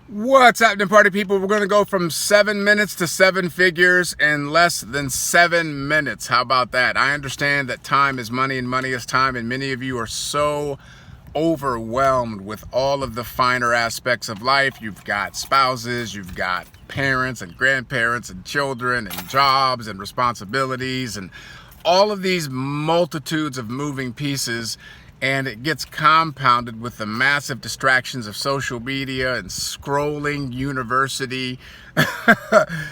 What's happening, party people? We're going to go from 7 minutes to 7 figures in less than 7 minutes. How about that? I understand that time is money and money is time, and many of you are so overwhelmed with all of the finer aspects of life. You've got spouses, you've got parents and grandparents and children and jobs and responsibilities and all of these multitudes of moving pieces, and it gets compounded with the massive distractions of social media and scrolling university.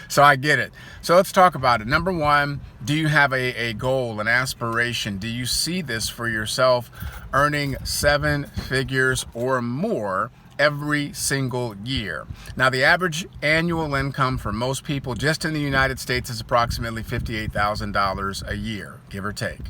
So I get it. So let's talk about it. Number one, do you have a goal, an aspiration? Do you see this for yourself earning 7 figures or more every single year? Now, the average annual income for most people just in the United States is approximately $58,000 a year, give or take.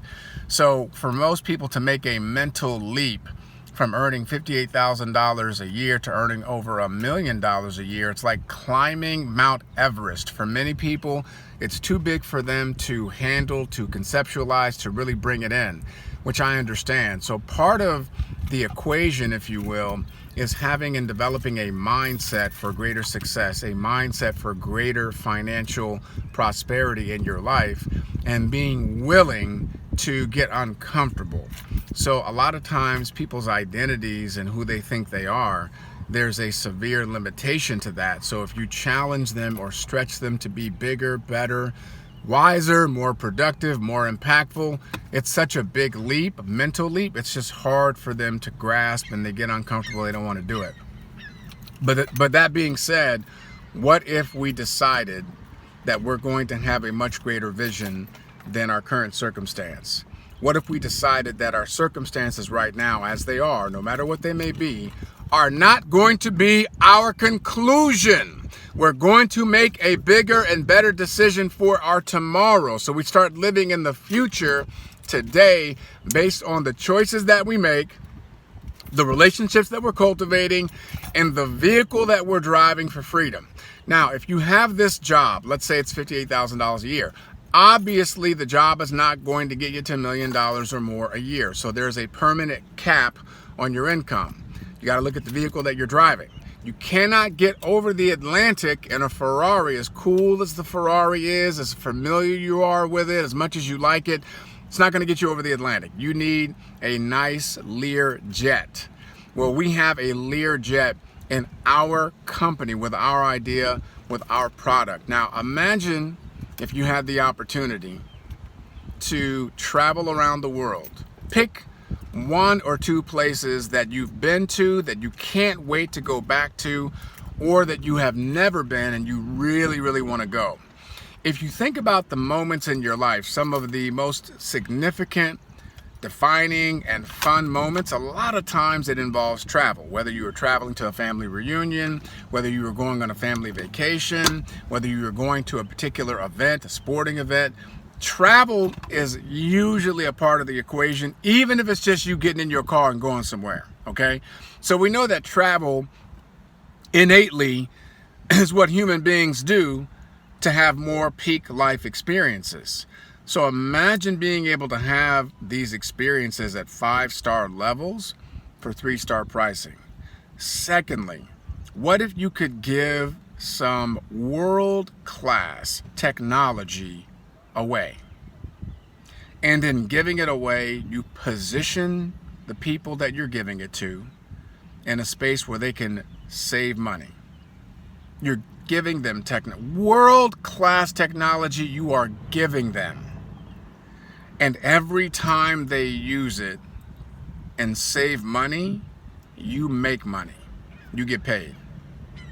So for most people to make a mental leap from earning $58,000 a year to earning over $1 million a year, it's like climbing Mount Everest. For many people, it's too big for them to handle, to conceptualize, to really bring it in, which I understand. So part of the equation, if you will, is having and developing a mindset for greater success, a mindset for greater financial prosperity in your life, and being willing to get uncomfortable. So a lot of times people's identities and who they think they are, there's a severe limitation to that. So if you challenge them or stretch them to be bigger, better, wiser, more productive, more impactful, it's such a big leap, a mental leap, it's just hard for them to grasp, and they get uncomfortable, they don't want to do it. But that being said, what if we decided that we're going to have a much greater vision than our current circumstance? What if we decided that our circumstances right now, as they are, no matter what they may be, are not going to be our conclusion? We're going to make a bigger and better decision for our tomorrow. So we start living in the future today based on the choices that we make, the relationships that we're cultivating, and the vehicle that we're driving for freedom. Now, if you have this job, let's say it's $58,000 a year, obviously the job is not going to get you to $1 million or more a year. So there's a permanent cap on your income. You got to look at the vehicle that you're driving. You cannot get over the Atlantic in a Ferrari. As cool as the Ferrari is, as familiar you are with it, as much as you like it, it's not going to get you over the Atlantic. You need a nice Lear jet. Well, we have a Lear jet in our company with our idea, with our product. Now, imagine if you had the opportunity to travel around the world. Pick 1 or 2 places that you've been to that you can't wait to go back to, or that you have never been and you really, really want to go. If you think about the moments in your life, some of the most significant, defining, and fun moments, a lot of times it involves travel. Whether you were traveling to a family reunion, whether you were going on a family vacation, whether you were going to a particular event, a sporting event, travel is usually a part of the equation, even if it's just you getting in your car and going somewhere, okay? So we know that travel innately is what human beings do to have more peak life experiences. So imagine being able to have these experiences at 5-star levels for 3-star pricing. Secondly, what if you could give some world-class technology away? And in giving it away, you position the people that you're giving it to in a space where they can save money. You're giving them world-class technology, you are giving them. And every time they use it and save money, you make money. You get paid.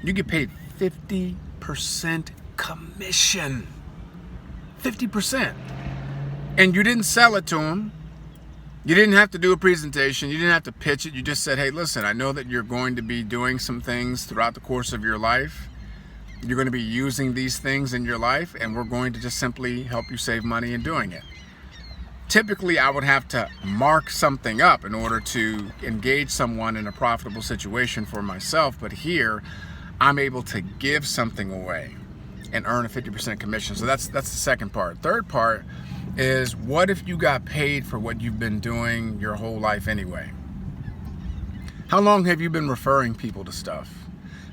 You get paid 50% commission. 50%. And you didn't sell it to them. You didn't have to do a presentation. You didn't have to pitch it. You just said, hey, listen, I know that you're going to be doing some things throughout the course of your life. You're going to be using these things in your life, and we're going to just simply help you save money in doing it. Typically, I would have to mark something up in order to engage someone in a profitable situation for myself. But here, I'm able to give something away and earn a 50% commission. So that's the second part. Third part is, what if you got paid for what you've been doing your whole life anyway? How long have you been referring people to stuff?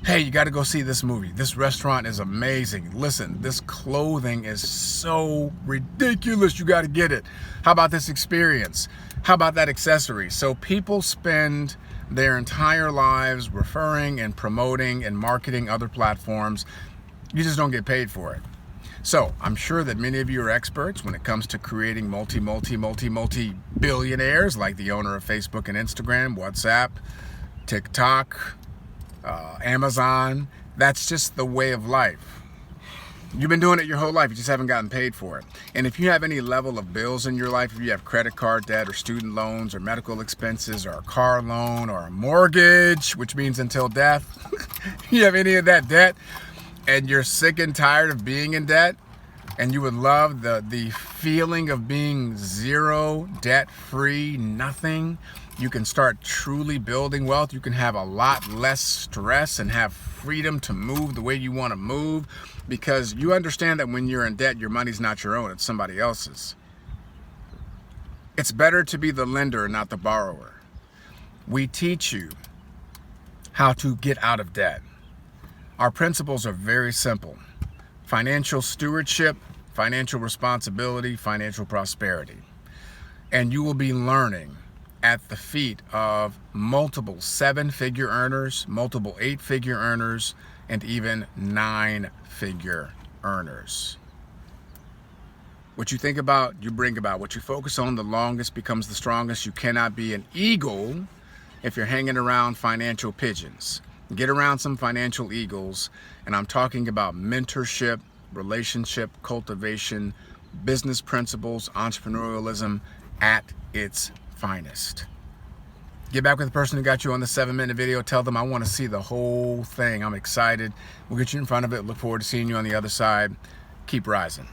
Hey, you got to go see this movie. This restaurant is amazing. Listen, this clothing is so ridiculous. You got to get it. How about this experience? How about that accessory? So people spend their entire lives referring and promoting and marketing other platforms. You just don't get paid for it. So I'm sure that many of you are experts when it comes to creating multi-billionaires, like the owner of Facebook and Instagram, WhatsApp, TikTok, Amazon. That's just the way of life. You've been doing it your whole life. You just haven't gotten paid for it. And if you have any level of bills in your life, if you have credit card debt or student loans or medical expenses or a car loan or a mortgage, which means until death, you have any of that debt and you're sick and tired of being in debt, and you would love the feeling of being zero, debt-free, nothing, you can start truly building wealth. You can have a lot less stress and have freedom to move the way you want to move, because you understand that when you're in debt, your money's not your own, it's somebody else's. It's better to be the lender and not the borrower. We teach you how to get out of debt. Our principles are very simple: financial stewardship, financial responsibility, financial prosperity. And you will be learning at the feet of multiple 7-figure earners, multiple 8-figure earners, and even 9-figure earners. What you think about, you bring about. What you focus on the longest becomes the strongest. You cannot be an eagle if you're hanging around financial pigeons. Get around some financial eagles, and I'm talking about mentorship, relationship, cultivation, business principles, entrepreneurialism at its finest. Get back with the person who got you on the 7-minute video. Tell them I want to see the whole thing. I'm excited. We'll get you in front of it. Look forward to seeing you on the other side. Keep rising.